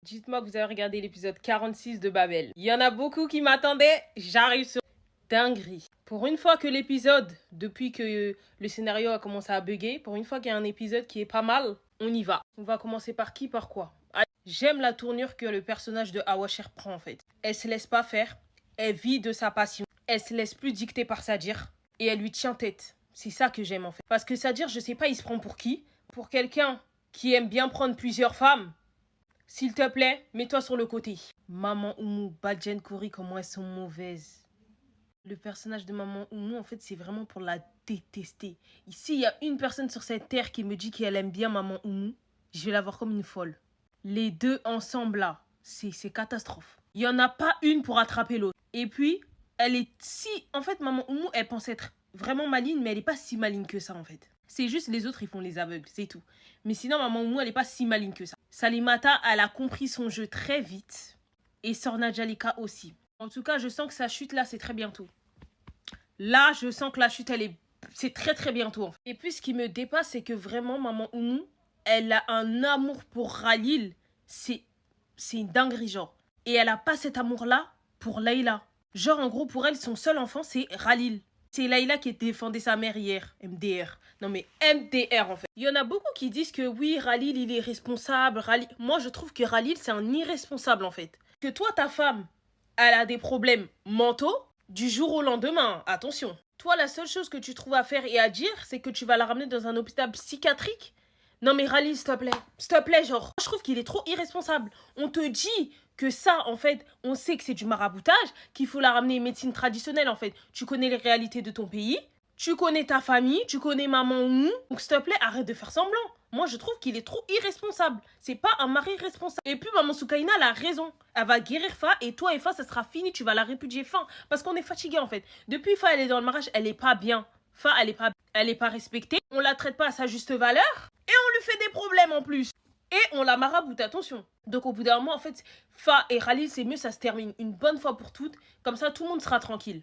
Dites-moi que vous avez regardé l'épisode 46 de Babel. Il y en a beaucoup qui m'attendaient, j'arrive sur dinguerie. Pour une fois que l'épisode, depuis que le scénario a commencé à bugger, pour une fois qu'il y a un épisode qui est pas mal, on y va. On va commencer par qui, par quoi? J'aime la tournure que le personnage de Awasher prend en fait. Elle se laisse pas faire, elle vit de sa passion, elle se laisse plus dicter par Sadir et elle lui tient tête. C'est ça que j'aime en fait. Parce que Sadir, je sais pas, il se prend pour qui? Pour quelqu'un qui aime bien prendre plusieurs femmes. S'il te plaît, mets-toi sur le côté. Maman Oumou, Badjen Kouri, comment elles sont mauvaises. Le personnage de Maman Oumou, en fait, c'est vraiment pour la détester. Ici, il y a une personne sur cette terre qui me dit qu'elle aime bien Maman Oumou. Je vais la voir comme une folle. Les deux ensemble, là, c'est catastrophe. Il n'y en a pas une pour attraper l'autre. Et puis, elle est si... En fait, Maman Oumou, elle pense être vraiment maligne, mais elle n'est pas si maligne que ça, en fait. C'est juste les autres, ils font les aveugles, c'est tout. Mais sinon, Maman Oumou, elle n'est pas si maligne que ça. Salimata, elle a compris son jeu très vite. Et Sorna Jalika aussi. En tout cas, je sens que sa chute, là, c'est très bientôt. Là, je sens que la chute, c'est très très bientôt. En fait. Et puis, ce qui me dépasse, c'est que vraiment, Maman Oumou, elle a un amour pour Khalil. C'est une dinguerie, genre. Et elle a pas cet amour-là pour Layla. Genre, en gros, pour elle, son seul enfant, c'est Khalil. C'est Layla qui défendait sa mère hier. MDR. Non, mais MDR, en fait. Il y en a beaucoup qui disent que oui, Khalil, il est responsable. Moi, je trouve que Khalil, c'est un irresponsable, en fait. Que toi, ta femme, elle a des problèmes mentaux du jour au lendemain. Attention. Toi, la seule chose que tu trouves à faire et à dire, c'est que tu vas la ramener dans un hôpital psychiatrique. Non mais Khalil, s'il te plaît, genre. Je trouve qu'il est trop irresponsable. On te dit que ça, en fait, on sait que c'est du maraboutage, qu'il faut la ramener médecine traditionnelle, en fait. Tu connais les réalités de ton pays, tu connais ta famille, tu connais maman ou nous. Donc s'il te plaît, arrête de faire semblant. Moi, je trouve qu'il est trop irresponsable. C'est pas un mari responsable. Et puis, maman Soukaina, elle a raison. Elle va guérir Fa et toi et Fa, ça sera fini. Tu vas la répudier Fa. Parce qu'on est fatigué, en fait. Depuis Fa, elle est dans le mariage, elle est pas bien. Fa, elle est pas respectée. On la traite pas à sa juste valeur. Et on lui fait des problèmes en plus. Et on la maraboute, attention. Donc au bout d'un moment, en fait, Fa et Khalil, c'est mieux, ça se termine une bonne fois pour toutes. Comme ça, tout le monde sera tranquille.